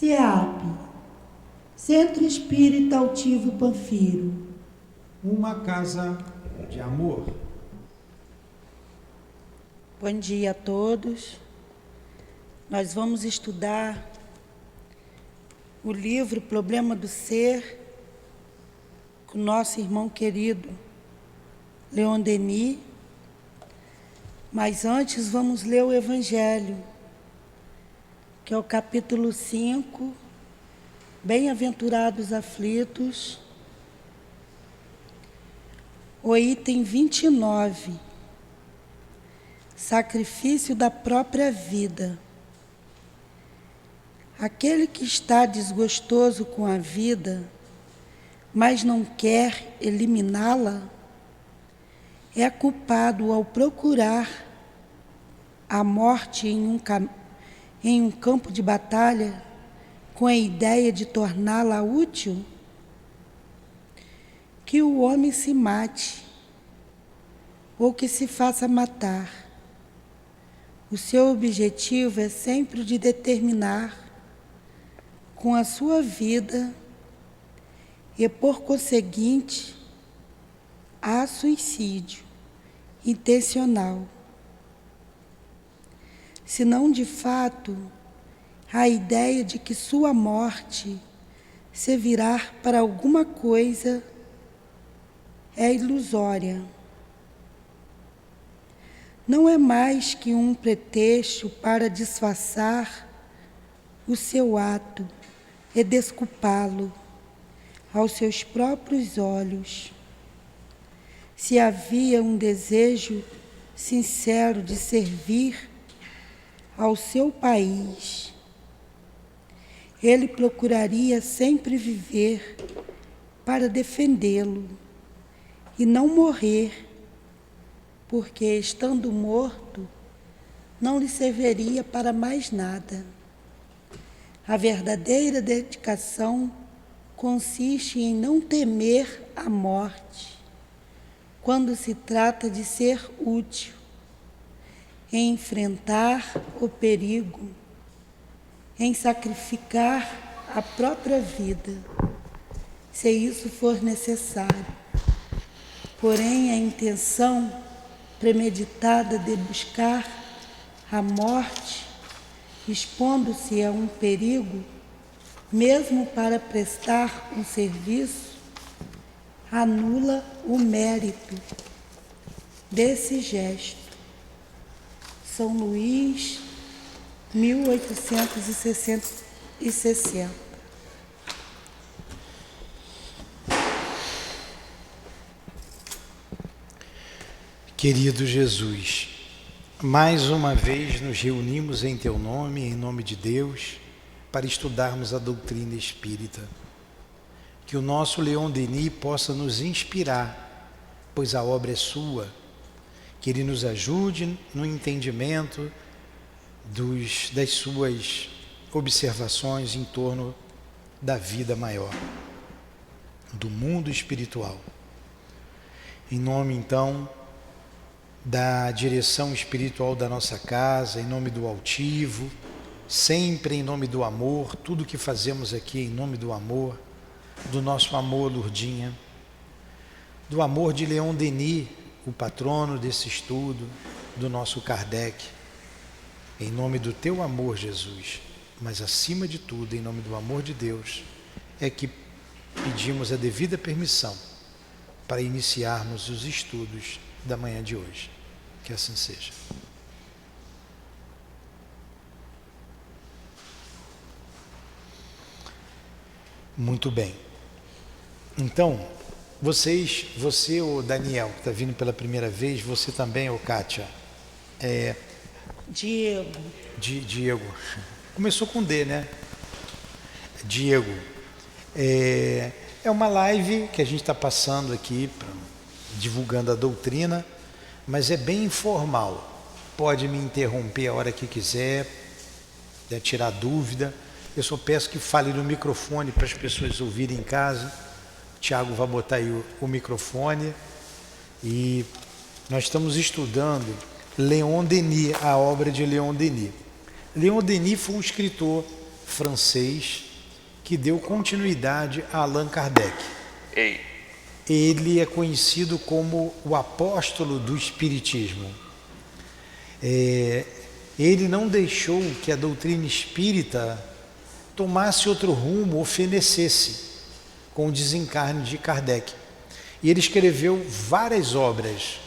CEAP, Centro Espírita Altivo Panfiro. Uma casa de amor. Bom dia a todos. Nós vamos estudar o livro Problema do Ser, com o nosso irmão querido Leon Denis. Mas antes vamos ler o Evangelho, que é o capítulo 5, Bem-aventurados aflitos, o item 29, sacrifício da própria vida. Aquele que está desgostoso com a vida, mas não quer eliminá-la, é culpado ao procurar a morte em um campo de batalha com a ideia de torná-la útil. Que o homem se mate ou que se faça matar. O seu objetivo é sempre o de determinar com a sua vida e, por conseguinte, há suicídio intencional. Senão, de fato, a ideia de que sua morte servirá para alguma coisa é ilusória. Não é mais que um pretexto para disfarçar o seu ato e desculpá-lo aos seus próprios olhos. Se havia um desejo sincero de servir ao seu país, ele procuraria sempre viver para defendê-lo e não morrer, porque, estando morto, não lhe serviria para mais nada. A verdadeira dedicação consiste em não temer a morte, quando se trata de ser útil, em enfrentar o perigo, em sacrificar a própria vida, se isso for necessário. Porém, a intenção premeditada de buscar a morte, expondo-se a um perigo, mesmo para prestar um serviço, anula o mérito desse gesto. São Luís, 1860. Querido Jesus, mais uma vez nos reunimos em Teu nome, em nome de Deus, para estudarmos a doutrina espírita. Que o nosso Leon Denis possa nos inspirar, pois a obra é sua. Que ele nos ajude no entendimento das suas observações em torno da vida maior, do mundo espiritual. Em nome, então, da direção espiritual da nossa casa, em nome do altivo, sempre em nome do amor, tudo que fazemos aqui em nome do amor, do nosso amor, Lourdinha, do amor de Leon Denis, o patrono desse estudo, do nosso Kardec, em nome do teu amor, Jesus, mas acima de tudo, em nome do amor de Deus, é que pedimos a devida permissão para iniciarmos os estudos da manhã de hoje. Que assim seja. Muito bem. Então, você, o Daniel, que está vindo pela primeira vez, você também, o Kátia? Diego. Diego. Começou com D, né? Diego. É uma live que a gente está passando aqui, divulgando a doutrina, mas é bem informal. Pode me interromper a hora que quiser, tirar dúvida. Eu só peço que fale no microfone para as pessoas ouvirem em casa. O Tiago vai botar aí o microfone. E nós estamos estudando Leon Denis, a obra de Leon Denis. Leon Denis foi um escritor francês que deu continuidade a Allan Kardec. Ei. Ele é conhecido como o apóstolo do Espiritismo. Ele não deixou que a doutrina espírita tomasse outro rumo ou fenecesse com o desencarne de Kardec. E ele escreveu várias obras.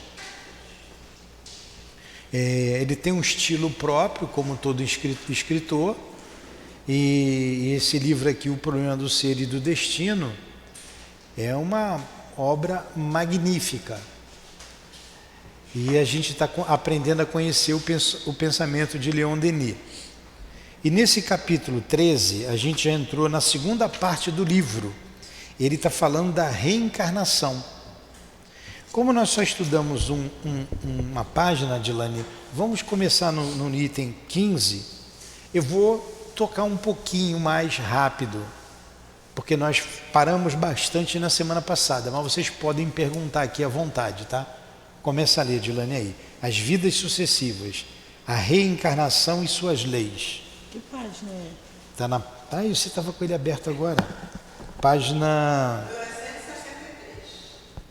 Ele tem um estilo próprio, como todo escritor, e esse livro aqui, O Problema do Ser e do Destino, é uma obra magnífica. E a gente está aprendendo a conhecer o pensamento de Leon Denis. E nesse capítulo 13, a gente já entrou na segunda parte do livro. Ele está falando da reencarnação. Como nós só estudamos uma página, Dilane, vamos começar no item 15. Eu vou tocar um pouquinho mais rápido, porque nós paramos bastante na semana passada, mas vocês podem perguntar aqui à vontade, tá? Começa a ler, Dilane, aí. As vidas sucessivas, a reencarnação e suas leis. Que página é? Tá na... você estava com ele aberto agora. Página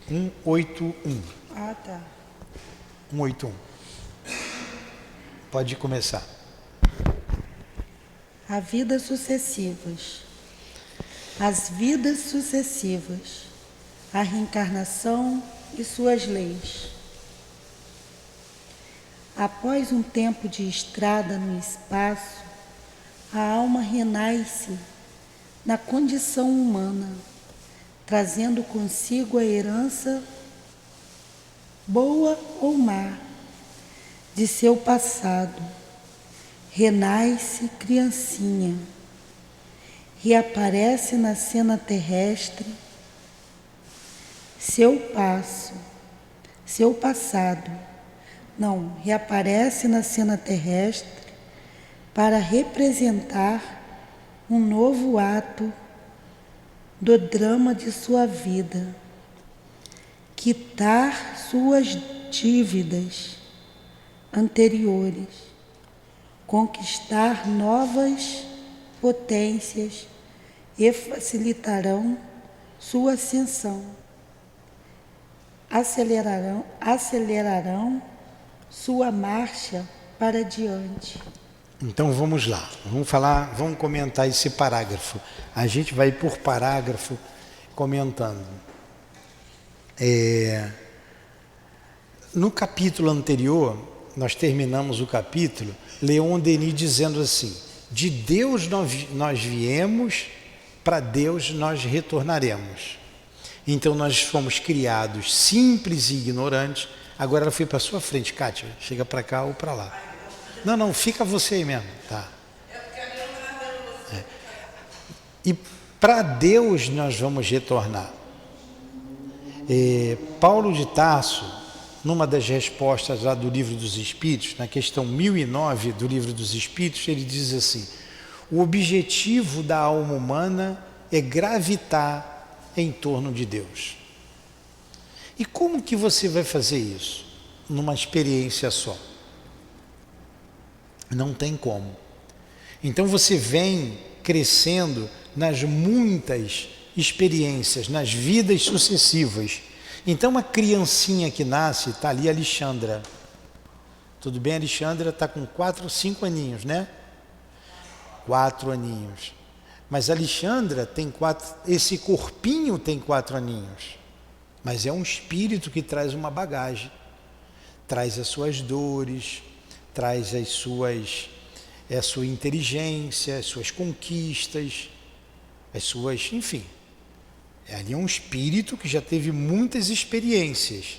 181. Ah, tá. 181. Pode começar. A vida sucessivas. As vidas sucessivas. A reencarnação e suas leis. Após um tempo de estrada no espaço, a alma renasce na condição humana, trazendo consigo a herança, boa ou má, de seu passado. Renasce criancinha, reaparece na cena terrestre, reaparece na cena terrestre para representar um novo ato do drama de sua vida, quitar suas dívidas anteriores, conquistar novas potências e facilitarão sua ascensão, acelerarão sua marcha para diante. Então vamos lá, vamos comentar esse parágrafo. A gente vai por parágrafo comentando. No capítulo anterior, nós terminamos o capítulo, Leon Denis dizendo assim: de Deus nós viemos, para Deus nós retornaremos. Então nós fomos criados simples e ignorantes. Agora ela foi para a sua frente, Kátia, chega para cá ou para lá. Não, fica você aí mesmo, tá? E para Deus nós vamos retornar. Paulo de Tarso, numa das respostas lá do Livro dos Espíritos, na questão 1009 do Livro dos Espíritos, ele diz assim: o objetivo da alma humana é gravitar em torno de Deus. E como que você vai fazer isso? Numa experiência só. Não tem como. Então você vem crescendo nas muitas experiências, nas vidas sucessivas. Então uma criancinha que nasce, está ali, Alexandra. Tudo bem, Alexandra está com 4, 5 aninhos, né? 4 aninhos. Mas Alexandra tem 4, esse corpinho tem 4 aninhos. Mas é um espírito que traz uma bagagem. Traz as suas dores, traz a sua inteligência, as suas conquistas, enfim. Ali é um espírito que já teve muitas experiências.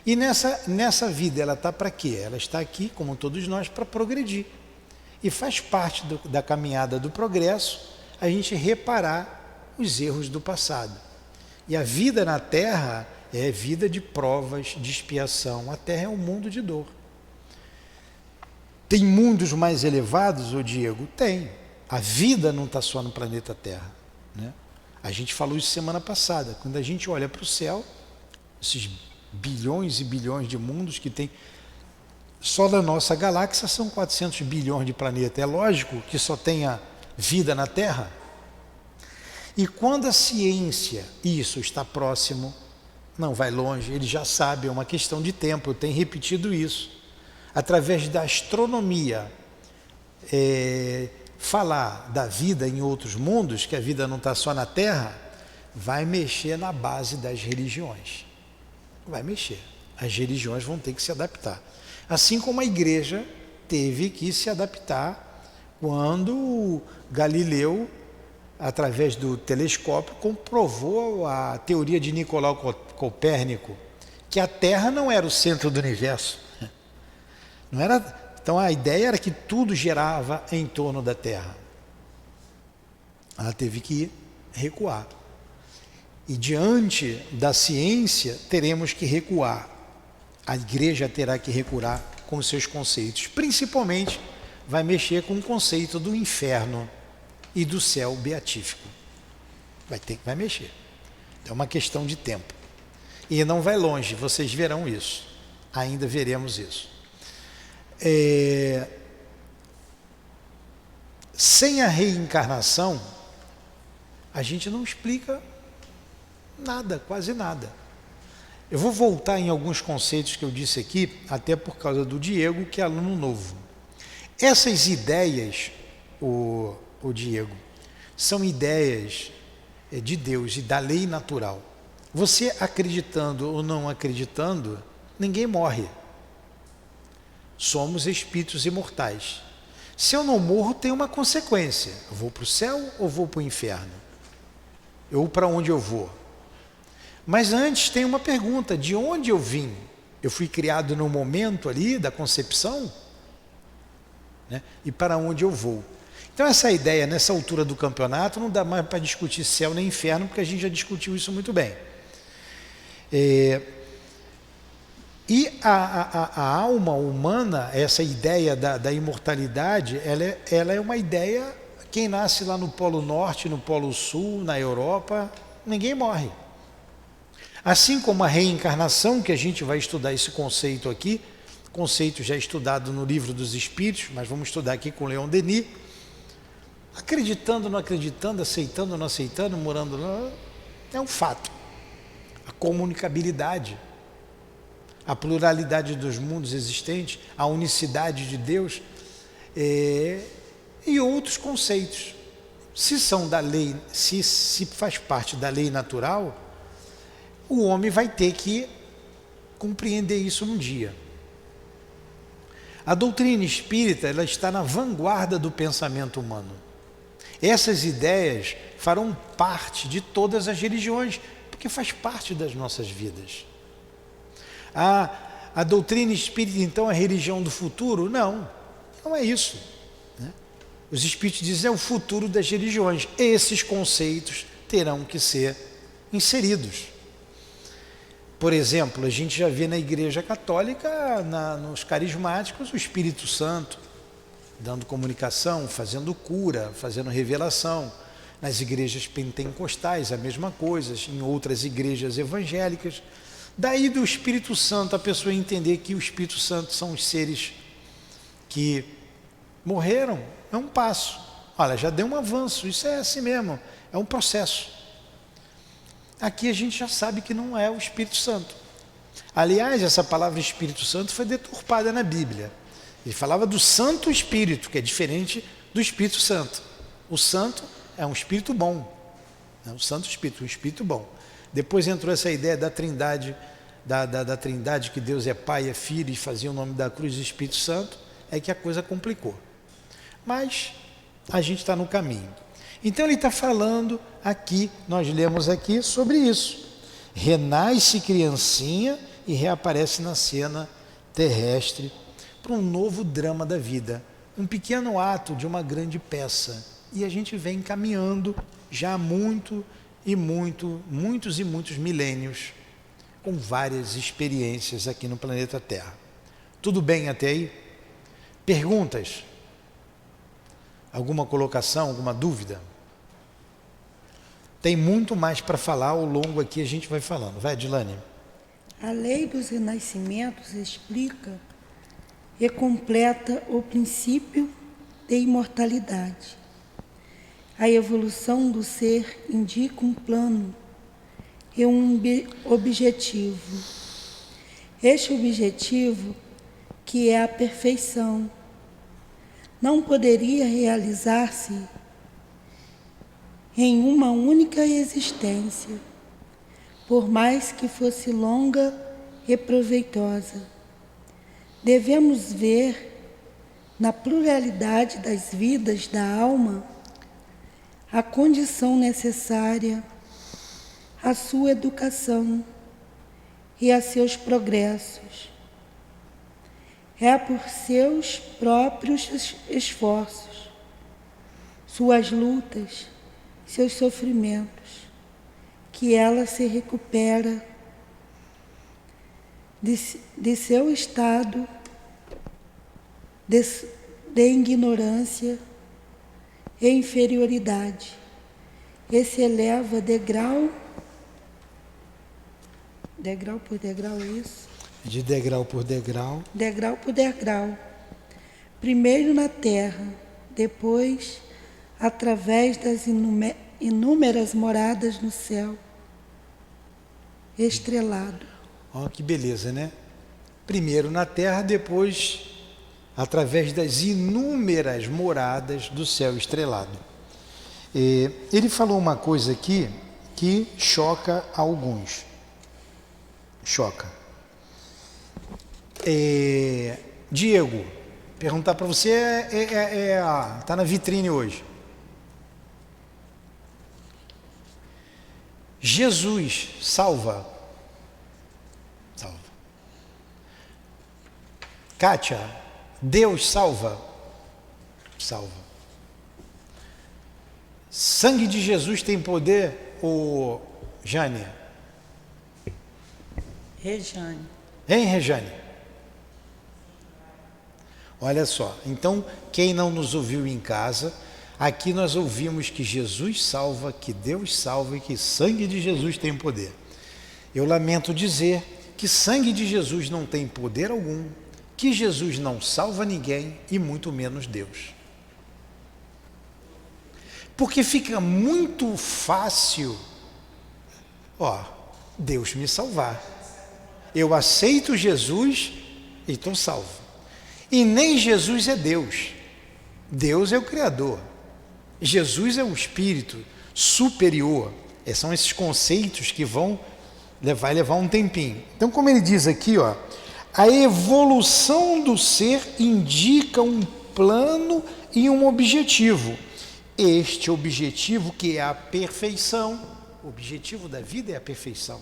E nessa vida ela está para quê? Ela está aqui, como todos nós, para progredir. E faz parte da caminhada do progresso a gente reparar os erros do passado. E a vida na Terra é vida de provas, de expiação. A Terra é um mundo de dor. Tem mundos mais elevados, ô Diego? Tem. A vida não está só no planeta Terra, né? A gente falou isso semana passada. Quando a gente olha para o céu, esses bilhões e bilhões de mundos que tem, só da nossa galáxia são 400 bilhões de planetas. É lógico que só tenha vida na Terra? E quando a ciência, isso está próximo, não vai longe, ele já sabe, é uma questão de tempo, eu tenho repetido isso, através da astronomia, falar da vida em outros mundos, que a vida não está só na Terra, vai mexer na base das religiões. Vai mexer. As religiões vão ter que se adaptar. Assim como a igreja teve que se adaptar quando Galileu, através do telescópio, comprovou a teoria de Nicolau Copérnico, que a Terra não era o centro do universo. Não era. Então a ideia era que tudo girava em torno da Terra. Ela teve que recuar. E diante da ciência teremos que recuar. A igreja terá que recuar com os seus conceitos. Principalmente vai mexer com o conceito do inferno e do céu beatífico. Vai mexer. É uma questão de tempo. E não vai longe, vocês verão isso. Ainda veremos isso. Sem a reencarnação, a gente não explica nada, quase nada. Eu vou voltar em alguns conceitos que eu disse aqui, até por causa do Diego, que é aluno novo. Essas ideias, o Diego, são ideias de Deus e da lei natural. Você acreditando ou não acreditando, ninguém morre. Somos espíritos imortais. Se eu não morro, tem uma consequência. Eu vou para o céu ou vou para o inferno? Ou para onde eu vou? Mas antes tem uma pergunta, de onde eu vim? Eu fui criado no momento ali da concepção? Né? E para onde eu vou? Então essa ideia, nessa altura do campeonato, não dá mais para discutir céu nem inferno, porque a gente já discutiu isso muito bem. E a alma humana, essa ideia da imortalidade, ela é uma ideia, quem nasce lá no Polo Norte, no Polo Sul, na Europa, ninguém morre. Assim como a reencarnação, que a gente vai estudar esse conceito aqui, conceito já estudado no Livro dos Espíritos, mas vamos estudar aqui com Leon Denis, acreditando, não acreditando, aceitando, não aceitando, morando, não, é um fato. A comunicabilidade, a pluralidade dos mundos existentes, a unicidade de Deus e outros conceitos. Se são da lei, se faz parte da lei natural, o homem vai ter que compreender isso um dia. A doutrina espírita, ela está na vanguarda do pensamento humano. Essas ideias farão parte de todas as religiões, porque faz parte das nossas vidas. A doutrina espírita, então, é a religião do futuro? Não, não é isso. Né? Os espíritos dizem é o futuro das religiões. Esses conceitos terão que ser inseridos. Por exemplo, a gente já vê na Igreja Católica, nos carismáticos, o Espírito Santo dando comunicação, fazendo cura, fazendo revelação. Nas igrejas pentecostais, a mesma coisa, em outras igrejas evangélicas. Daí do Espírito Santo, a pessoa entender que o Espírito Santo são os seres que morreram, é um passo. Olha, já deu um avanço, isso é assim mesmo, é um processo. Aqui a gente já sabe que não é o Espírito Santo. Aliás, essa palavra Espírito Santo foi deturpada na Bíblia. Ele falava do Santo Espírito, que é diferente do Espírito Santo. O Santo é um Espírito bom, né? O Santo Espírito, um Espírito bom. Depois entrou essa ideia da Trindade, da Trindade, que Deus é Pai, é Filho, e fazia o nome da cruz do Espírito Santo, é que a coisa complicou. Mas a gente está no caminho. Então ele está falando aqui, nós lemos aqui sobre isso. Renasce criancinha e reaparece na cena terrestre para um novo drama da vida. Um pequeno ato de uma grande peça. E a gente vem caminhando já há muitos e muitos milênios, com várias experiências aqui no planeta Terra. Tudo bem até aí? Perguntas? Alguma colocação, alguma dúvida? Tem muito mais para falar, ao longo aqui a gente vai falando. Vai, Dilane. A lei dos renascimentos explica e completa o princípio de imortalidade. A evolução do ser indica um plano e um objetivo. Este objetivo, que é a perfeição, não poderia realizar-se em uma única existência, por mais que fosse longa e proveitosa. Devemos ver na pluralidade das vidas da alma a condição necessária à sua educação e a seus progressos. É por seus próprios esforços, suas lutas, seus sofrimentos, que ela se recupera de seu estado de ignorância e inferioridade e se eleva degrau por degrau, é isso? De degrau por degrau. Degrau por degrau. Primeiro na terra, depois através das inúmeras moradas no céu estrelado. Olha que beleza, né? Primeiro na terra, depois através das inúmeras moradas do céu estrelado. Ele falou uma coisa aqui que choca a alguns. Choca. Diego, perguntar para você, tá na vitrine hoje. Jesus salva? Salva. Kátia, Deus salva? Salva. Sangue de Jesus tem poder, ô Jane? Rejane. Hein, Rejane? Olha só, então quem não nos ouviu em casa, aqui nós ouvimos que Jesus salva, que Deus salva e que sangue de Jesus tem poder. Eu lamento dizer que sangue de Jesus não tem poder algum, que Jesus não salva ninguém e muito menos Deus. Porque fica muito fácil, Deus me salvar. Eu aceito Jesus e estou salvo. E nem Jesus é Deus. Deus é o Criador. Jesus é o Espírito superior. São esses conceitos que vai levar um tempinho. Então, como ele diz aqui, a evolução do ser indica um plano e um objetivo. Este objetivo que é a perfeição. O objetivo da vida é a perfeição.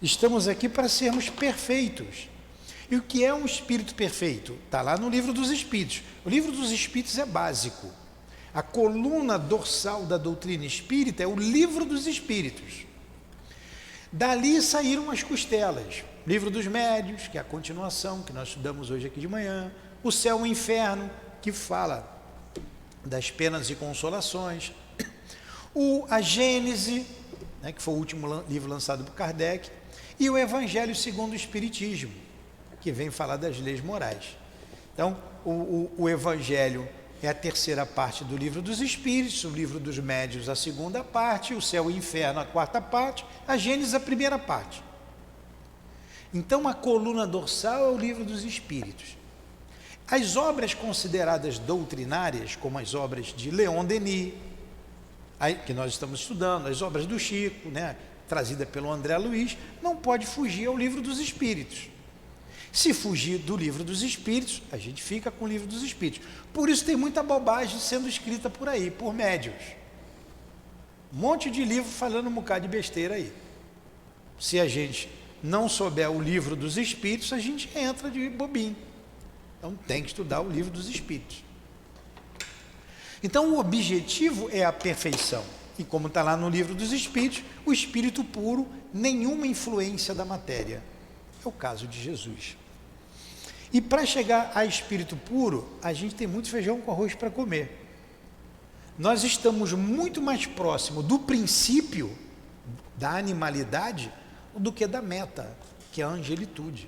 Estamos aqui para sermos perfeitos. E o que é um espírito perfeito? Está lá no Livro dos Espíritos. O Livro dos Espíritos é básico. A coluna dorsal da doutrina espírita é o Livro dos Espíritos. Dali saíram as costelas. Livro dos Médiuns, que é a continuação, que nós estudamos hoje aqui de manhã. O Céu e o Inferno, que fala das penas e consolações. A Gênese, que foi o último livro lançado por Kardec. E o Evangelho segundo o Espiritismo, que vem falar das leis morais. Então, o Evangelho é a terceira parte do Livro dos Espíritos, o Livro dos Médiuns a segunda parte, o Céu e o Inferno a quarta parte, a Gênesis a primeira parte. Então, a coluna dorsal é o Livro dos Espíritos. As obras consideradas doutrinárias, como as obras de Leon Denis, que nós estamos estudando, as obras do Chico, trazida pelo André Luiz, não pode fugir ao Livro dos Espíritos. Se fugir do Livro dos Espíritos, a gente fica com o Livro dos Espíritos. Por isso tem muita bobagem sendo escrita por aí, por médiuns. Um monte de livro falando um bocado de besteira aí. Se a gente não souber o Livro dos Espíritos, a gente entra de bobinho. Então tem que estudar o Livro dos Espíritos. Então o objetivo é a perfeição. E como está lá no Livro dos Espíritos, o espírito puro, nenhuma influência da matéria. É o caso de Jesus. E para chegar a espírito puro, a gente tem muito feijão com arroz para comer. Nós estamos muito mais próximo do princípio da animalidade do que da meta, que é a angelitude.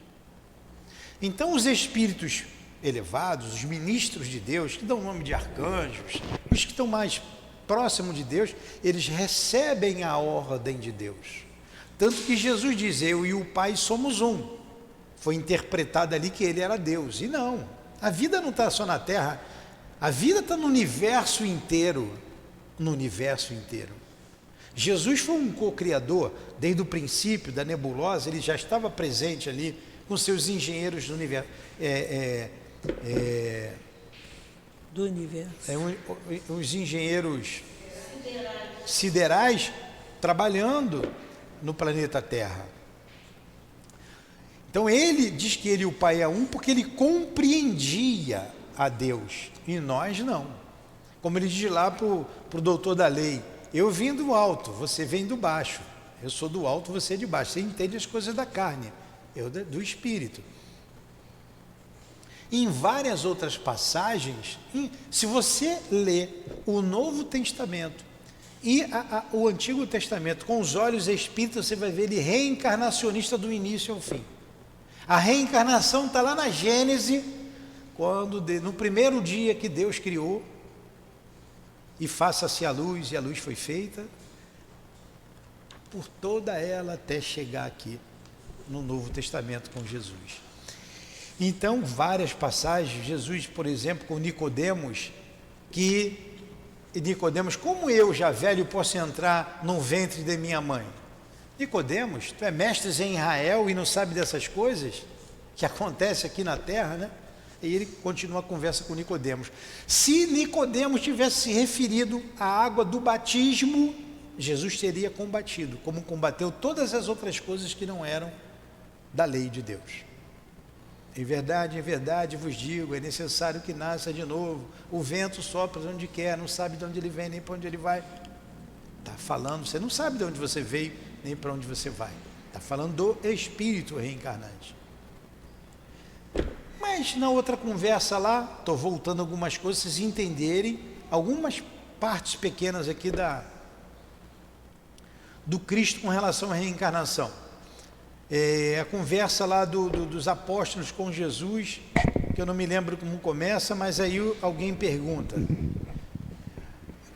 Então os espíritos elevados, os ministros de Deus, que dão o nome de arcanjos, os que estão mais próximo de Deus, eles recebem a ordem de Deus. Tanto que Jesus diz, eu e o Pai somos um. Foi interpretado ali que ele era Deus. E não, a vida não está só na Terra, a vida está no universo inteiro. No universo inteiro. Jesus foi um co-criador, desde o princípio da nebulosa, ele já estava presente ali com seus engenheiros do universo. Do universo. Os engenheiros siderais trabalhando no planeta Terra. Então ele diz que ele e o Pai é um porque ele compreendia a Deus, e nós não. Como ele diz lá para o doutor da lei, eu vim do alto, você vem do baixo. Eu sou do alto, você é de baixo. Você entende as coisas da carne, eu do espírito. Em várias outras passagens, se você lê o Novo Testamento e o Antigo Testamento com os olhos espíritas, você vai ver ele reencarnacionista do início ao fim. A reencarnação está lá na Gênese, quando no primeiro dia que Deus criou, e faça-se a luz, e a luz foi feita, por toda ela até chegar aqui no Novo Testamento com Jesus. Então, várias passagens, Jesus, por exemplo, com Nicodemos, como eu, já velho, posso entrar no ventre de minha mãe? Nicodemos, tu é mestre em Israel e não sabe dessas coisas que acontecem aqui na terra, né? E ele continua a conversa com Nicodemos. Se Nicodemos tivesse se referido à água do batismo, Jesus teria combatido, como combateu todas as outras coisas que não eram da lei de Deus. Em verdade vos digo, é necessário que nasça de novo. O vento sopra de onde quer, não sabe de onde ele vem nem para onde ele vai. Está falando, você não sabe de onde você veio nem para onde você vai. Está falando do espírito reencarnante. Mas na outra conversa lá, estou voltando algumas coisas, vocês entenderem algumas partes pequenas aqui do Cristo com relação à reencarnação. A conversa lá dos apóstolos com Jesus, que eu não me lembro como começa, mas aí alguém pergunta.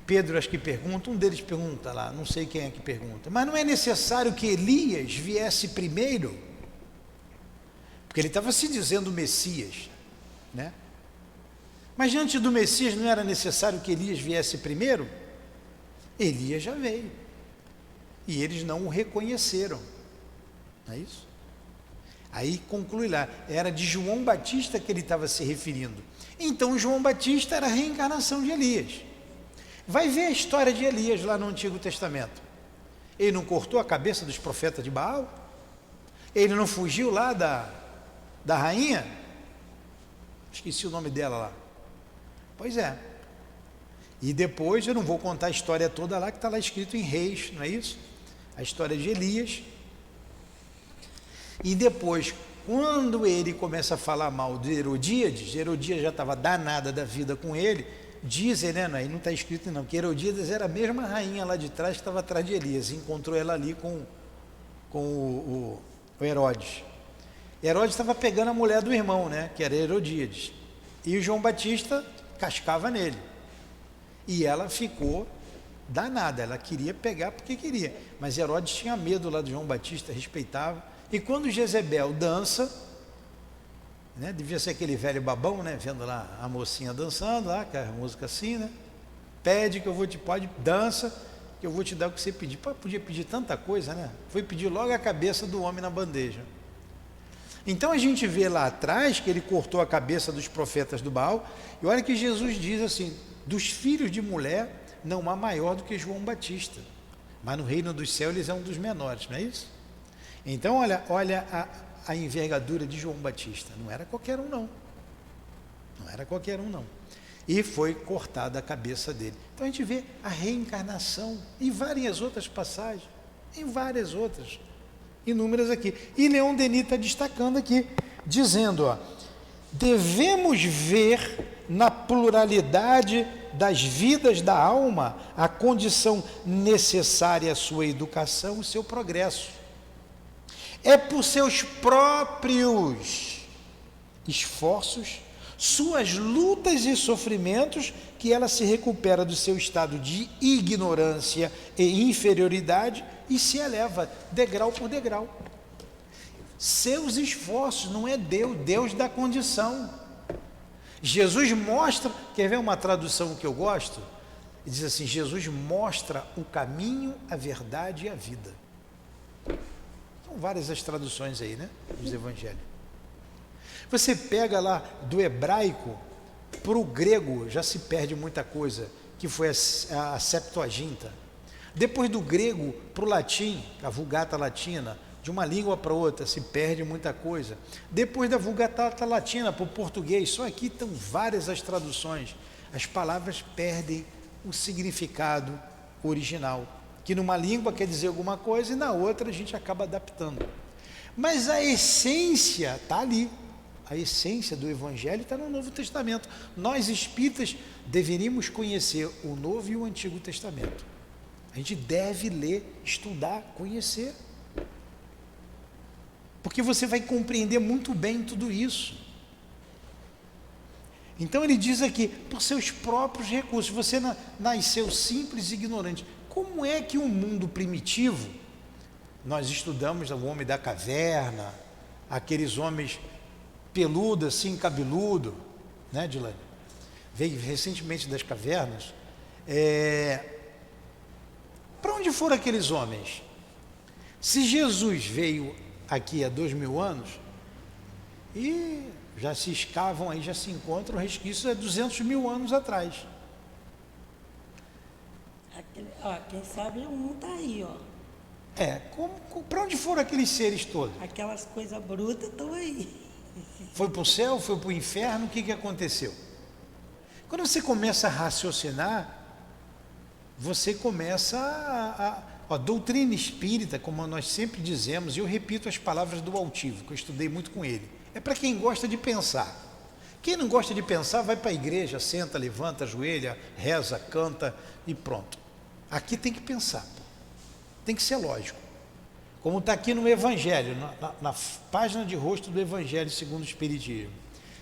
Pedro acho que pergunta, um deles pergunta lá, não sei quem é que pergunta, mas não é necessário que Elias viesse primeiro? Porque ele estava se dizendo Messias, né? Mas diante do Messias não era necessário que Elias viesse primeiro? Elias já veio, e eles não o reconheceram, não é isso? Aí conclui lá, era de João Batista que ele estava se referindo. Então João Batista era a reencarnação de Elias. Vai ver a história de Elias lá no Antigo Testamento. Ele não cortou a cabeça dos profetas de Baal? Ele não fugiu lá da rainha? Esqueci o nome dela lá. Pois é. E depois, eu não vou contar a história toda lá, que está lá escrito em Reis, não é isso? A história de Elias. E depois, quando ele começa a falar mal de Herodíades já estava danada da vida com ele. Dizem, né, aí não está escrito não, que Herodíades era a mesma rainha lá de trás que estava atrás de Elias, encontrou ela ali com o Herodes. Herodes estava pegando a mulher do irmão, né, que era Herodíades, e o João Batista cascava nele, e ela ficou danada, ela queria pegar porque queria, mas Herodes tinha medo lá do João Batista, respeitava, e quando Jezebel dança, né, devia ser aquele velho babão, né, vendo lá a mocinha dançando lá, com a música assim, né, pede que eu vou dança, que eu vou te dar o que você pedir. Podia pedir tanta coisa, né, foi pedir logo a cabeça do homem na bandeja. Então a gente vê lá atrás que ele cortou a cabeça dos profetas do Baal, e olha que Jesus diz assim, dos filhos de mulher não há maior do que João Batista, mas no reino dos céus eles é um dos menores, não é isso? Então olha a envergadura de João Batista, não era qualquer um não, e foi cortada a cabeça dele. Então a gente vê a reencarnação em várias outras passagens, inúmeras aqui, e Leon Denis está destacando aqui, dizendo, devemos ver na pluralidade das vidas da alma a condição necessária à sua educação e seu progresso. É por seus próprios esforços, suas lutas e sofrimentos, que ela se recupera do seu estado de ignorância e inferioridade e se eleva degrau por degrau. Seus esforços, não é Deus, Deus dá condição. Jesus mostra, quer ver uma tradução que eu gosto? Ele diz assim: Jesus mostra o caminho, a verdade e a vida. São várias as traduções aí, né? Dos evangelhos. Você pega lá do hebraico para o grego, já se perde muita coisa, que foi a Septuaginta. Depois do grego para o latim, a Vulgata Latina, de uma língua para outra, se perde muita coisa. Depois da Vulgata Latina para o português, só aqui estão várias as traduções. As palavras perdem o significado original, que numa língua quer dizer alguma coisa e na outra a gente acaba adaptando. Mas a essência está ali. A essência do Evangelho está no Novo Testamento. Nós espíritas deveríamos conhecer o Novo e o Antigo Testamento. A gente deve ler, estudar, conhecer. Porque você vai compreender muito bem tudo isso. Então ele diz aqui, por seus próprios recursos, você nasceu simples e ignorante. Como é que um mundo primitivo, nós estudamos o homem da caverna, aqueles homens peludo, assim, cabeludo, né, Dilane? Veio recentemente das cavernas. Para onde foram aqueles homens? Se Jesus veio aqui há 2000 anos, e já se escavam aí, já se encontram resquícios há 200.000 anos atrás. Quem sabe um tá aí, ó. Para onde foram aqueles seres todos? Aquelas coisas brutas estão aí. Foi para o céu, foi para o inferno, o que aconteceu? Quando você começa a raciocinar, você começa a doutrina espírita, como nós sempre dizemos, e eu repito as palavras do Altivo, que eu estudei muito com ele, é para quem gosta de pensar. Quem não gosta de pensar, vai para a igreja, senta, levanta, ajoelha, reza, canta e pronto. Aqui tem que pensar, tem que ser lógico. Como está aqui no Evangelho, na página de rosto do Evangelho segundo o Espiritismo.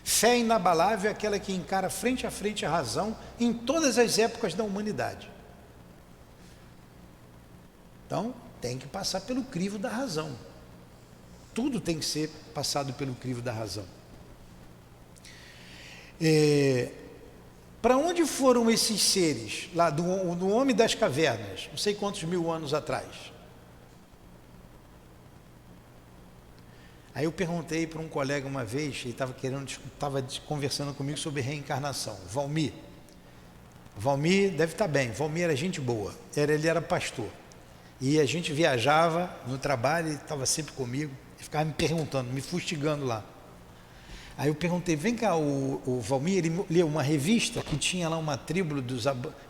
Fé inabalável é aquela que encara frente a frente a razão em todas as épocas da humanidade. Então, tem que passar pelo crivo da razão. Tudo tem que ser passado pelo crivo da razão. Para onde foram esses seres, lá do homem das cavernas, não sei quantos mil anos atrás? Aí eu perguntei para um colega uma vez, ele estava conversando comigo sobre reencarnação. Valmir deve estar bem, Valmir era gente boa, ele era pastor. E a gente viajava no trabalho, ele estava sempre comigo, ele ficava me perguntando, me fustigando lá. Aí eu perguntei, vem cá, o Valmir, ele leu uma revista que tinha lá uma tribo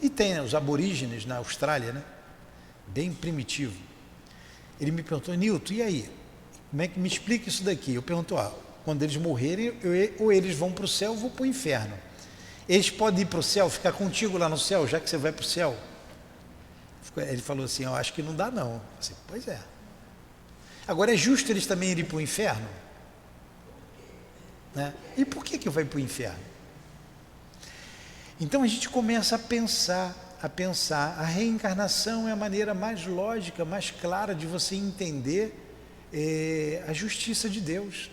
e tem, né, os aborígenes na Austrália, né? Bem primitivo. Ele me perguntou, Nilton, e aí? Como é que me explica isso daqui? Eu pergunto, quando eles morrerem, ou eles vão para o céu ou vou para o inferno. Eles podem ir para o céu, ficar contigo lá no céu, já que você vai para o céu? Ele falou assim, eu acho que não dá não. Eu disse, pois é. Agora é justo eles também irem para o inferno? Né? E por que vai para o inferno? Então a gente começa a pensar. A reencarnação é a maneira mais lógica, mais clara de você entender a justiça de Deus.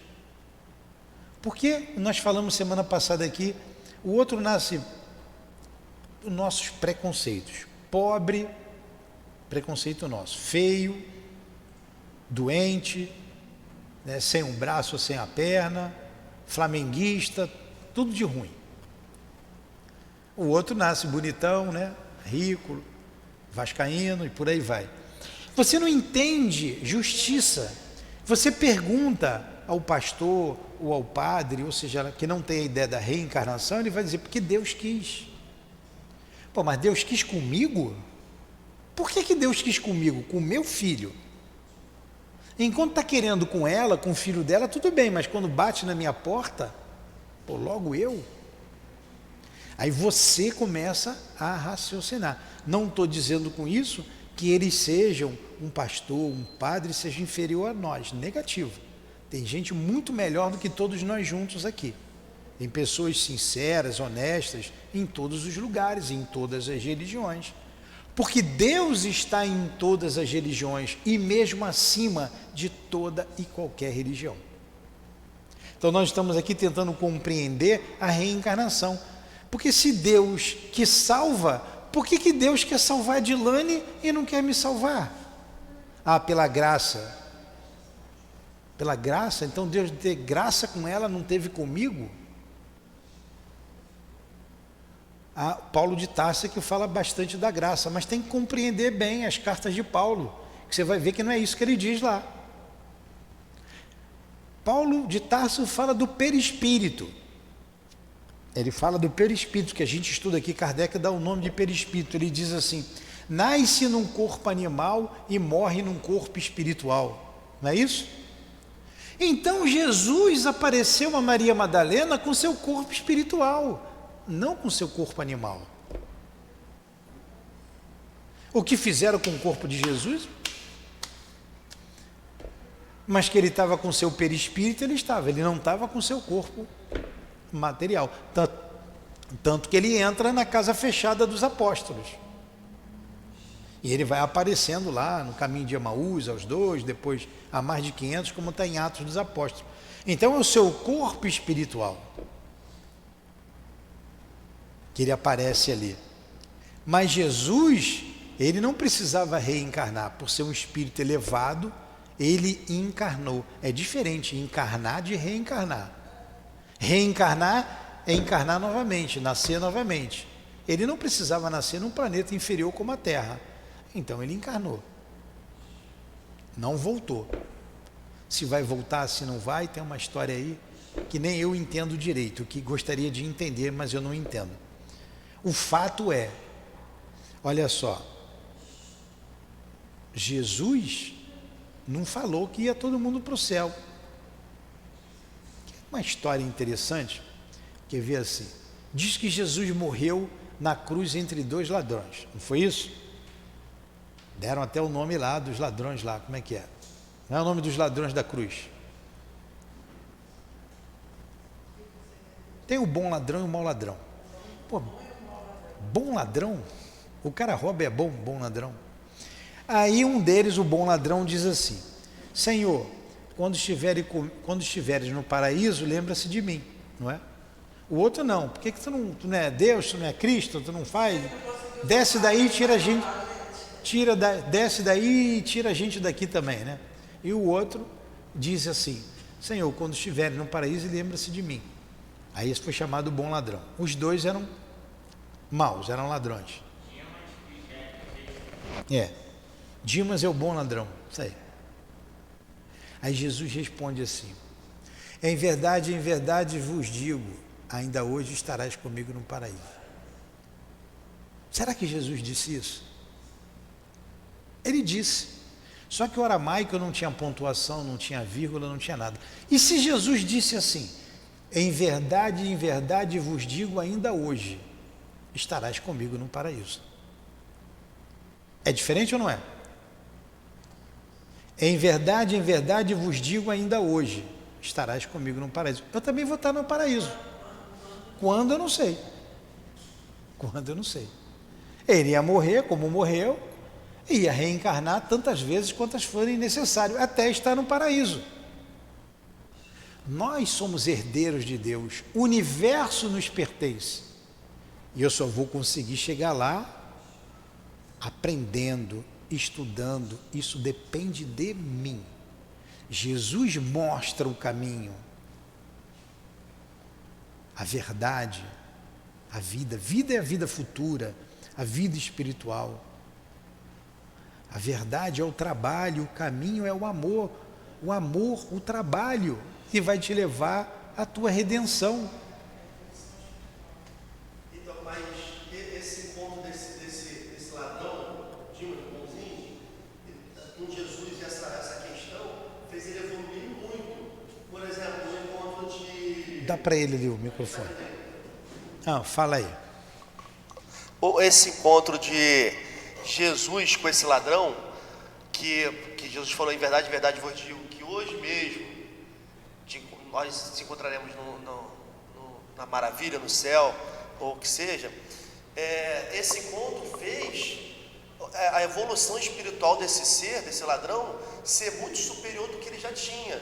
Porque nós falamos semana passada aqui, o outro nasce dos nossos preconceitos. Pobre, preconceito nosso. Feio, doente, né, sem um braço ou sem a perna, flamenguista, tudo de ruim. O outro nasce bonitão, né, rico, vascaíno e por aí vai. Você não entende justiça. Você pergunta ao pastor ou ao padre, ou seja, que não tem a ideia da reencarnação, ele vai dizer, porque Deus quis. Pô, mas Deus quis comigo? Por que Deus quis comigo? Com o meu filho. Enquanto está querendo com ela, com o filho dela, tudo bem, mas quando bate na minha porta, pô, logo eu. Aí você começa a raciocinar. Não estou dizendo com isso que eles sejam um pastor, um padre, seja inferior a nós. Negativo. Tem gente muito melhor do que todos nós juntos aqui. em pessoas sinceras, honestas, em todos os lugares, em todas as religiões. Porque Deus está em todas as religiões e mesmo acima de toda e qualquer religião. Então nós estamos aqui tentando compreender a reencarnação. Porque se Deus que salva, por que Deus quer salvar a Dilane e não quer me salvar? Ah, pela graça. Pela graça? Então Deus ter graça com ela não teve comigo? Paulo de Tarso que fala bastante da graça, mas tem que compreender bem as cartas de Paulo, que você vai ver que não é isso que ele diz lá. Paulo de Tarso fala do perispírito. Ele fala do perispírito, que a gente estuda aqui, Kardec dá o nome de perispírito. Ele diz assim: nasce num corpo animal e morre num corpo espiritual. Não é isso? Então Jesus apareceu a Maria Madalena com seu corpo espiritual, não com seu corpo animal. O que fizeram com o corpo de Jesus? Mas que ele estava com seu perispírito, ele não estava com seu corpo material. Tanto que ele entra na casa fechada dos apóstolos. E ele vai aparecendo lá no caminho de Emaús, aos 2, depois a mais de 500, como está em Atos dos Apóstolos. Então é o seu corpo espiritual que ele aparece ali. Mas Jesus, ele não precisava reencarnar. Por ser um espírito elevado, ele encarnou. É diferente encarnar de reencarnar. Reencarnar é encarnar novamente, nascer novamente. Ele não precisava nascer num planeta inferior como a Terra. Então ele encarnou. Não voltou. Se vai voltar, se não vai, tem uma história aí que nem eu entendo direito, que gostaria de entender, mas eu não entendo. O fato é, olha só, Jesus não falou que ia todo mundo para o céu. Uma história interessante, quer ver assim, diz que Jesus morreu na cruz entre 2 ladrões, não foi isso? Deram até o nome lá dos ladrões lá, como é que é? Não é o nome dos ladrões da cruz? Tem o bom ladrão e o mau ladrão. Pô, bom ladrão? O cara rouba, é bom ladrão. Aí um deles, o bom ladrão, diz assim: Senhor, quando estiveres no paraíso, lembra-se de mim, não é? O outro não. Por que tu não é Deus, tu não é Cristo, tu não faz? Desce daí e tira a gente. Desce daí e tira a gente daqui também, né? E o outro diz assim: Senhor, quando estiveres no paraíso, lembra-se de mim. Aí esse foi chamado bom ladrão. Os dois eram maus, eram ladrões. Dimas é o bom ladrão, isso aí. Aí Jesus responde assim: em verdade vos digo, ainda hoje estarás comigo no paraíso. Será que Jesus disse isso? Ele disse. Só que o aramaico não tinha pontuação, não tinha vírgula, não tinha nada. E se Jesus disse assim: em verdade vos digo, ainda hoje estarás comigo no paraíso. É diferente ou não é? Em verdade vos digo, ainda hoje estarás comigo no paraíso. Eu também vou estar no paraíso. Quando eu não sei. Ele ia morrer como morreu, e ia reencarnar tantas vezes quantas forem necessárias, até estar no paraíso. Nós somos herdeiros de Deus, o universo nos pertence, e eu só vou conseguir chegar lá aprendendo, estudando. Isso depende de mim. Jesus mostra o caminho, a verdade, a vida. Vida é a vida futura, a vida espiritual. A verdade é o trabalho, o caminho é o amor, o trabalho que vai te levar à tua redenção. Então, mas esse ponto desse ladrão, Dimas, bonzinho, com Jesus, essa questão fez ele evoluir muito. Por exemplo, o encontro de... Dá para ele ali o microfone. Fala aí. Esse encontro de Jesus com esse ladrão, que Jesus falou: em verdade vos digo que hoje mesmo nós nos encontraremos na maravilha, no céu, ou o que seja, esse encontro fez a evolução espiritual desse ser, desse ladrão, ser muito superior do que ele já tinha.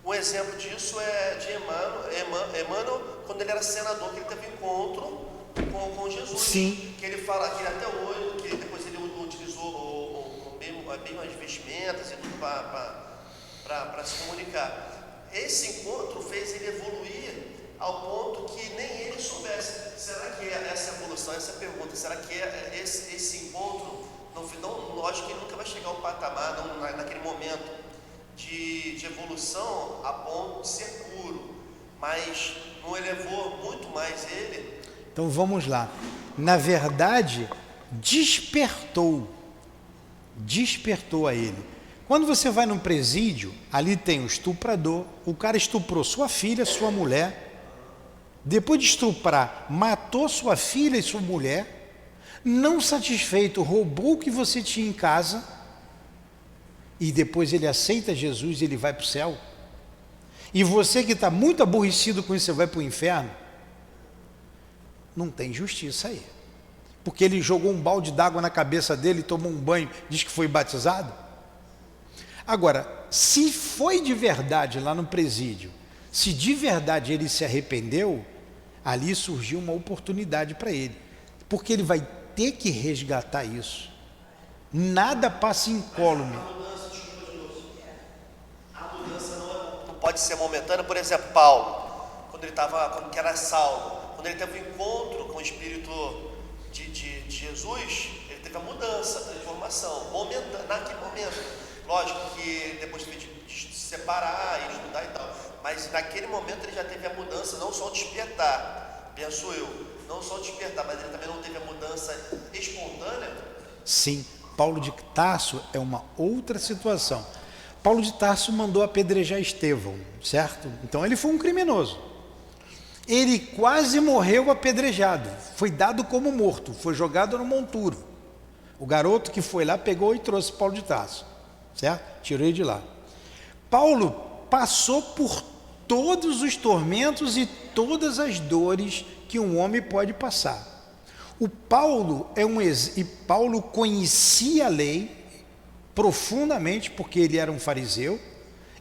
Um exemplo disso é de Emmanuel, quando ele era senador, que ele teve encontro com Jesus. Sim. Que ele fala que até hoje, que depois ele utilizou as mesmas vestimentas e tudo para se comunicar. Esse encontro fez ele evoluir ao ponto que nem ele soubesse. Será que é essa evolução, essa pergunta, será que é esse encontro, no final, lógico que ele nunca vai chegar ao patamar, naquele momento de evolução a ponto de ser puro, mas não elevou muito mais ele? Então vamos lá. Na verdade, despertou a ele. Quando você vai num presídio, ali tem o estuprador, o cara estuprou sua filha, sua mulher, depois de estuprar, matou sua filha e sua mulher, não satisfeito, roubou o que você tinha em casa, e depois ele aceita Jesus e ele vai para o céu. E você que está muito aborrecido com isso, você vai para o inferno. Não tem justiça aí. Porque ele jogou um balde d'água na cabeça dele, tomou um banho, diz que foi batizado. Agora, se foi de verdade lá no presídio, se de verdade ele se arrependeu, ali surgiu uma oportunidade para ele. Porque ele vai ter que resgatar isso. Nada passa incólume. A mudança não pode ser momentânea. Por exemplo, Paulo, quando era Saulo, quando ele teve um encontro com o Espírito de Jesus, ele teve a mudança, a transformação, momentânea, naquele momento. Lógico que depois teve de se separar e estudar e tal, mas naquele momento ele já teve a mudança, não só o despertar, penso eu, não só o despertar, mas ele também não teve a mudança espontânea. Sim, Paulo de Tarso é uma outra situação. Paulo de Tarso mandou apedrejar Estevão, certo? Então ele foi um criminoso. Ele quase morreu apedrejado, foi dado como morto, foi jogado no monturo. O garoto que foi lá pegou e trouxe Paulo de Tarso, certo? Tirou ele de lá. Paulo passou por todos os tormentos e todas as dores que um homem pode passar. Paulo conhecia a lei profundamente, porque ele era um fariseu,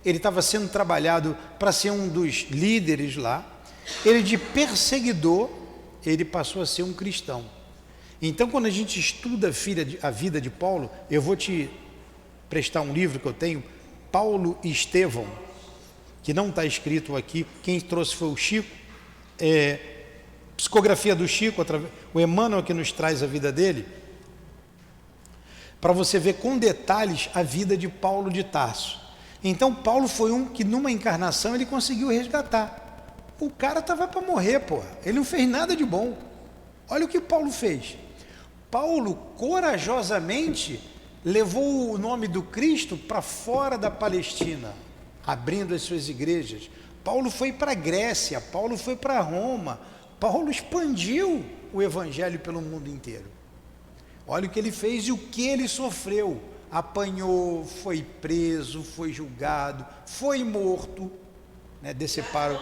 ele estava sendo trabalhado para ser um dos líderes lá. Ele, de perseguidor, ele passou a ser um cristão. Então, quando a gente estuda a vida de Paulo, eu vou te prestar um livro que eu tenho, Paulo e Estevão, que não está escrito aqui, quem trouxe foi o Chico, psicografia do Chico, o Emmanuel que nos traz a vida dele, para você ver com detalhes a vida de Paulo de Tarso. Então Paulo foi um que numa encarnação ele conseguiu resgatar. O cara estava para morrer, porra. Ele não fez nada de bom. Olha o que Paulo fez. Paulo corajosamente levou o nome do Cristo para fora da Palestina, abrindo as suas igrejas. Paulo foi para a Grécia, Paulo foi para Roma. Paulo expandiu o evangelho pelo mundo inteiro. Olha o que ele fez e o que ele sofreu. Apanhou, foi preso, foi julgado, foi morto, né? Deceparo.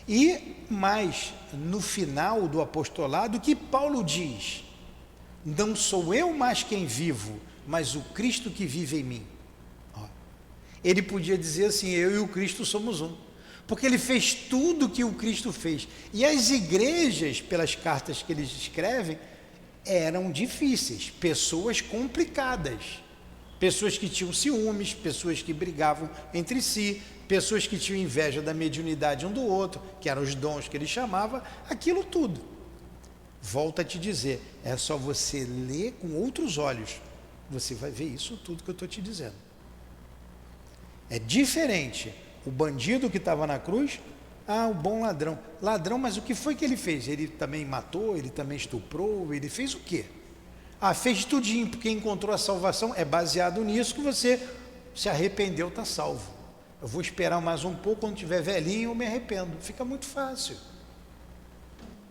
E mais, no final do apostolado, o que Paulo diz? Não sou eu mais quem vivo, mas o Cristo que vive em mim. Ele podia dizer assim, eu e o Cristo somos um, porque ele fez tudo que o Cristo fez. E as igrejas, pelas cartas que eles escrevem, eram difíceis, pessoas complicadas, pessoas que tinham ciúmes, pessoas que brigavam entre si, pessoas que tinham inveja da mediunidade um do outro, que eram os dons que ele chamava, aquilo tudo. Volto a te dizer, é só você ler com outros olhos, você vai ver isso tudo que eu estou te dizendo. É diferente o bandido que estava na cruz, o bom ladrão. Ladrão, mas o que foi que ele fez? Ele também matou, ele também estuprou, ele fez o quê? Fez tudinho, porque encontrou a salvação, é baseado nisso que você se arrependeu, está salvo. Eu vou esperar mais um pouco, quando tiver velhinho eu me arrependo. Fica muito fácil.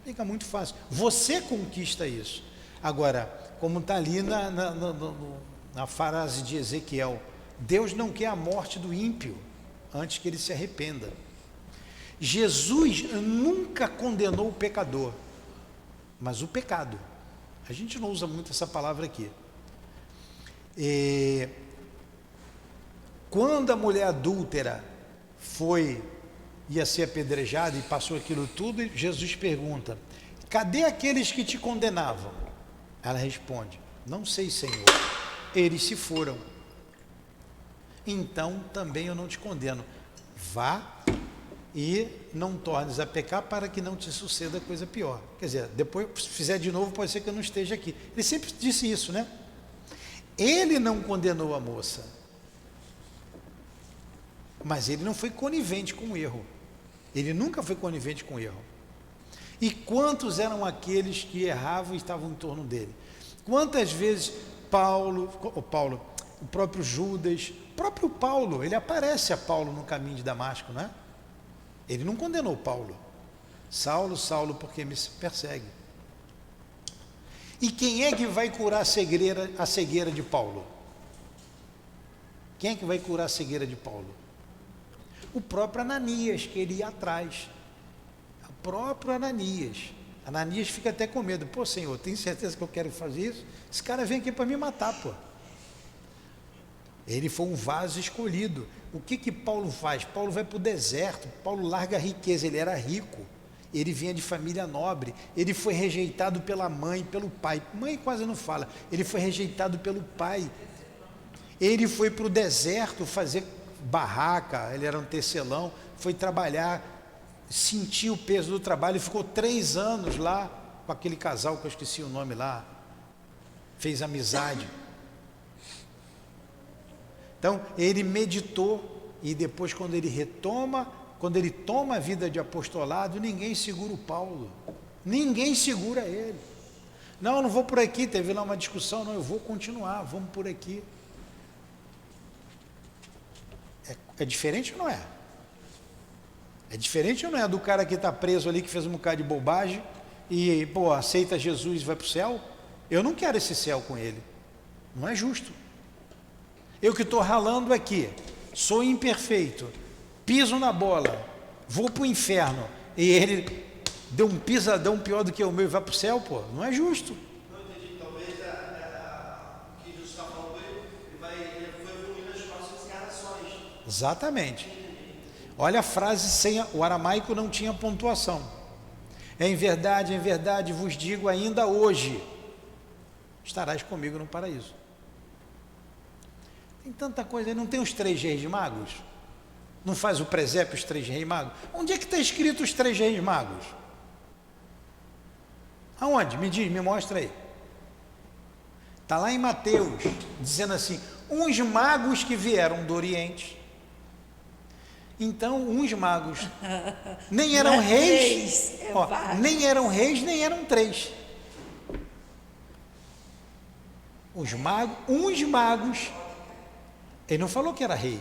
Fica muito fácil. Você conquista isso. Agora, como está ali na frase de Ezequiel, Deus não quer a morte do ímpio antes que ele se arrependa. Jesus nunca condenou o pecador, mas o pecado. A gente não usa muito essa palavra aqui. Quando a mulher adúltera ia ser apedrejada e passou aquilo tudo, Jesus pergunta: cadê aqueles que te condenavam? Ela responde: não sei, Senhor, eles se foram. Então também eu não te condeno. Vá e não tornes a pecar, para que não te suceda coisa pior. Quer dizer, depois, se fizer de novo, pode ser que eu não esteja aqui. Ele sempre disse isso, né? Ele não condenou a moça, mas ele não foi conivente com o erro. Ele nunca foi conivente com o erro. E quantos eram aqueles que erravam e estavam em torno dele? Quantas vezes o próprio Judas, o próprio Paulo, ele aparece a Paulo no caminho de Damasco, não é? Ele não condenou Paulo. Saulo, Saulo, por que me persegue? E quem é que vai curar a cegueira de Paulo? Quem é que vai curar a cegueira de Paulo? O próprio Ananias, que ele ia atrás. O próprio Ananias. Ananias fica até com medo. Pô, Senhor, tem certeza que eu quero fazer isso? Esse cara vem aqui para me matar, pô. Ele foi um vaso escolhido. O que Paulo faz? Paulo vai para o deserto. Paulo larga a riqueza, ele era rico. Ele vinha de família nobre. Ele foi rejeitado pela mãe, pelo pai. Mãe quase não fala. Ele foi rejeitado pelo pai. Ele foi para o deserto fazer barraca, ele era um tecelão, foi trabalhar, sentiu o peso do trabalho, ficou 3 anos lá com aquele casal que eu esqueci o nome lá, fez amizade. Então ele meditou, e depois quando ele toma a vida de apostolado, ninguém segura o Paulo, ninguém segura ele. Não, eu não vou por aqui, teve lá uma discussão, não, eu vou continuar, vamos por aqui. É diferente ou não é? É diferente ou não é do cara que está preso ali, que fez um bocado de bobagem e, aceita Jesus e vai para o céu? Eu não quero esse céu com ele. Não é justo. Eu que estou ralando aqui, sou imperfeito, piso na bola, vou para o inferno e ele deu um pisadão pior do que o meu e vai para o céu, pô, não é justo. Não entendi, talvez o que Jesus está falando, ele foi evoluir nas próximas encarnações. Exatamente. Olha a frase o aramaico não tinha pontuação. Em verdade vos digo, ainda hoje estarás comigo no paraíso. Tem tanta coisa aí, não tem os 3 reis magos? Não faz o presépio os 3 reis magos? Onde é que está escrito os 3 reis magos? Aonde? Me diz, me mostra aí. Está lá em Mateus, dizendo assim, uns magos que vieram do Oriente. Então, uns magos nem eram reis, nem eram reis, nem eram 3. Uns magos, ele não falou que era rei,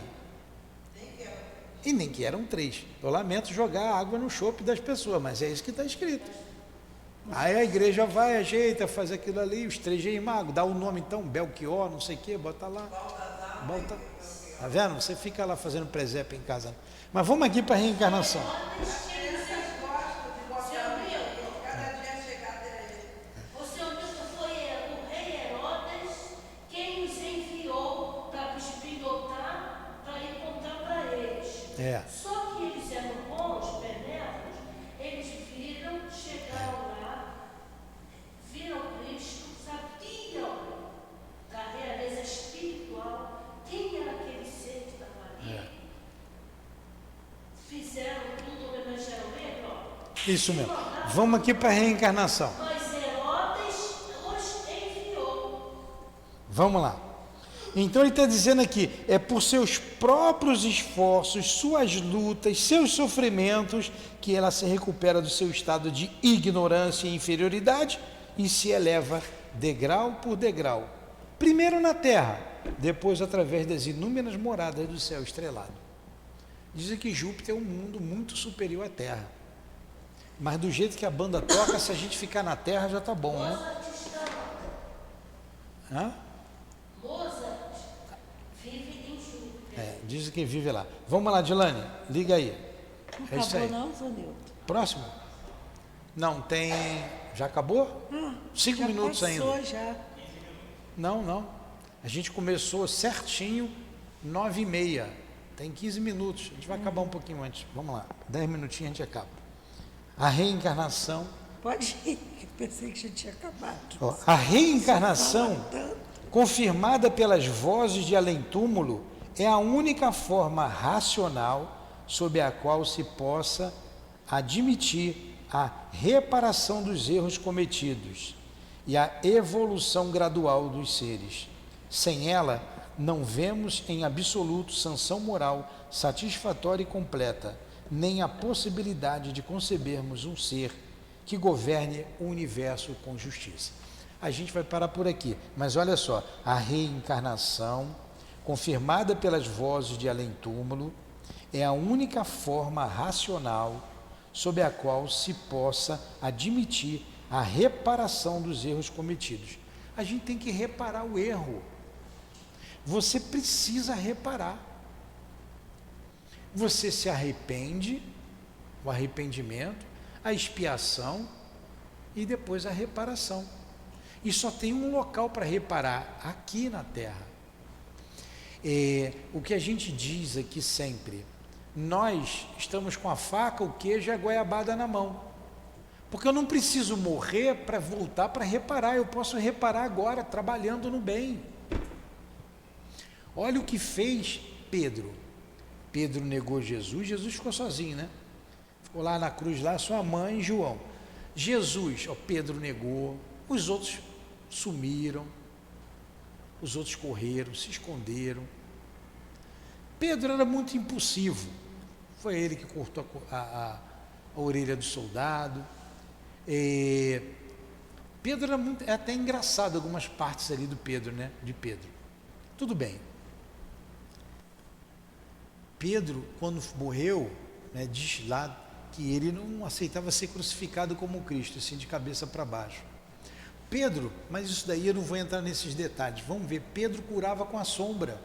e nem que eram 3. Eu lamento jogar água no chope das pessoas, mas é isso que está escrito. Aí a igreja vai, ajeita, faz aquilo ali, os 3 reis magos, dá o nome então, Belchior, não sei o que, bota lá. Tá vendo? Você fica lá fazendo presépio em casa. Mas vamos aqui para a reencarnação. Só que eles eram bons, benévolos, eles viram, chegaram lá, viram Cristo, sabiam da realeza espiritual, quem era aquele ser que estava ali, fizeram tudo, homenagearam ele, Isso mesmo. Vamos aqui para a reencarnação. Mas Herodes os enviou. Vamos lá. Então ele está dizendo aqui, é por seus próprios esforços, suas lutas, seus sofrimentos, que ela se recupera do seu estado de ignorância e inferioridade e se eleva degrau por degrau. Primeiro na terra, depois através das inúmeras moradas do céu estrelado. Dizem que Júpiter é um mundo muito superior à Terra. Mas do jeito que a banda toca, se a gente ficar na Terra já está bom, né? Mozart vive em Júpiter. Dizem que vive lá. Vamos lá, Dilane, liga aí. Não É isso acabou aí. não, Zonildo? Próximo? Não, tem... Já acabou? 5 Já minutos passou, ainda. já. Não. A gente começou certinho 9h30. Tem 15 minutos. A gente vai acabar um pouquinho antes. Vamos lá. 10 minutinhos a gente acaba. A reencarnação. Pode ir, eu pensei que já tinha acabado. Ó, a reencarnação, Fala tanto. confirmada pelas vozes de além-túmulo, é a única forma racional sob a qual se possa admitir a reparação dos erros cometidos e a evolução gradual dos seres. Sem ela, não vemos em absoluto sanção moral satisfatória e completa, nem a possibilidade de concebermos um ser que governe o universo com justiça. A gente vai parar por aqui, mas olha só, a reencarnação, confirmada pelas vozes de além-túmulo, é a única forma racional sob a qual se possa admitir a reparação dos erros cometidos. A gente tem que reparar o erro. Você precisa reparar. Você se arrepende, o arrependimento, a expiação e depois a reparação. E só tem um local para reparar, aqui na Terra. O que a gente diz aqui sempre, nós estamos com a faca, o queijo e a goiabada na mão. Porque eu não preciso morrer para voltar para reparar, eu posso reparar agora, trabalhando no bem. Olha o que fez Pedro. Pedro negou Jesus, Jesus ficou sozinho, né? Ficou lá na cruz, lá sua mãe e João. Jesus, Pedro negou, os outros sumiram, os outros correram, se esconderam. Pedro era muito impulsivo, foi ele que cortou a orelha do soldado. Pedro era muito, é até engraçado algumas partes ali do Pedro, né? De Pedro. Tudo bem. Pedro, quando morreu, né, diz lá que ele não aceitava ser crucificado como Cristo, assim de cabeça para baixo. Pedro, mas isso daí eu não vou entrar nesses detalhes, vamos ver, Pedro curava com a sombra.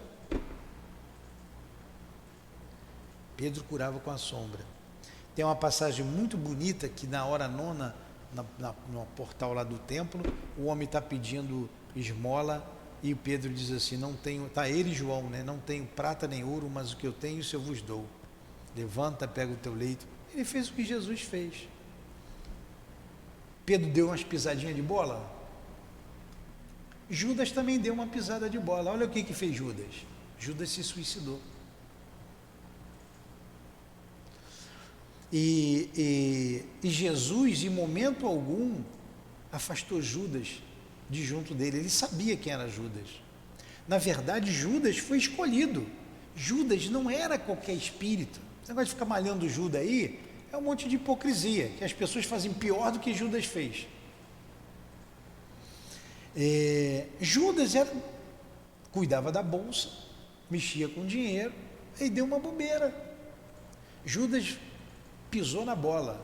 Pedro curava com a sombra. Tem uma passagem muito bonita que na hora nona, no portal lá do templo, o homem está pedindo esmola e Pedro diz assim, não tenho, está ele e João, né? Não tenho prata nem ouro, mas o que eu tenho isso eu vos dou. Levanta, pega o teu leito. Ele fez o que Jesus fez. Pedro deu umas pisadinhas de bola. Judas também deu uma pisada de bola. Olha o que fez Judas. Judas se suicidou. E Jesus, em momento algum, afastou Judas de junto dele. Ele sabia quem era Judas. Na verdade, Judas foi escolhido. Judas não era qualquer espírito. Esse negócio de ficar malhando Judas aí é um monte de hipocrisia, que as pessoas fazem pior do que Judas fez. Judas cuidava da bolsa, mexia com dinheiro, e deu uma bobeira. Judas pisou na bola.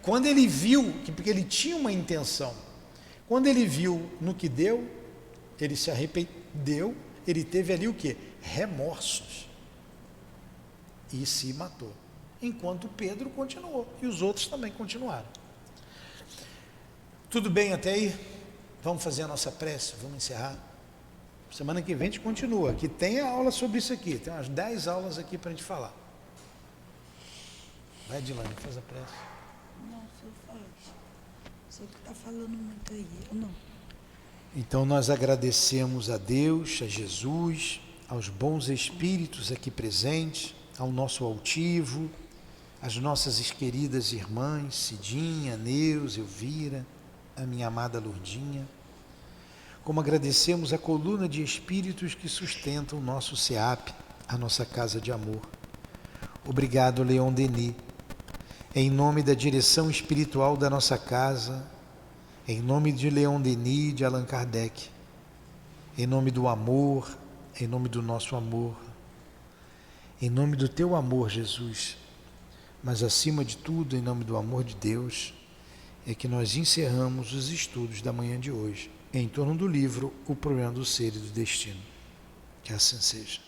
Quando ele viu, porque ele tinha uma intenção, quando ele viu no que deu, ele se arrependeu, ele teve ali o quê? Remorsos. E se matou. Enquanto Pedro continuou, e os outros também continuaram. Tudo bem até aí? Vamos fazer a nossa prece, vamos encerrar. Semana que vem a gente continua, que tem a aula sobre isso aqui, tem umas 10 aulas aqui para a gente falar. Vai, Dilane, faz a prece. Não, o senhor faz. Você que está falando muito aí, eu não. Então nós agradecemos a Deus, a Jesus, aos bons espíritos aqui presentes, ao nosso altivo, às nossas queridas irmãs, Cidinha, Neus, Elvira, a minha amada Lourdinha. Como agradecemos a coluna de espíritos que sustentam o nosso SEAP, a nossa casa de amor. Obrigado, Leon Denis. Em nome da direção espiritual da nossa casa, em nome de Leon Denis e de Allan Kardec, em nome do amor, em nome do nosso amor, em nome do teu amor, Jesus, mas acima de tudo, em nome do amor de Deus, é que nós encerramos os estudos da manhã de hoje, em torno do livro O Problema do Ser e do Destino. Que assim seja.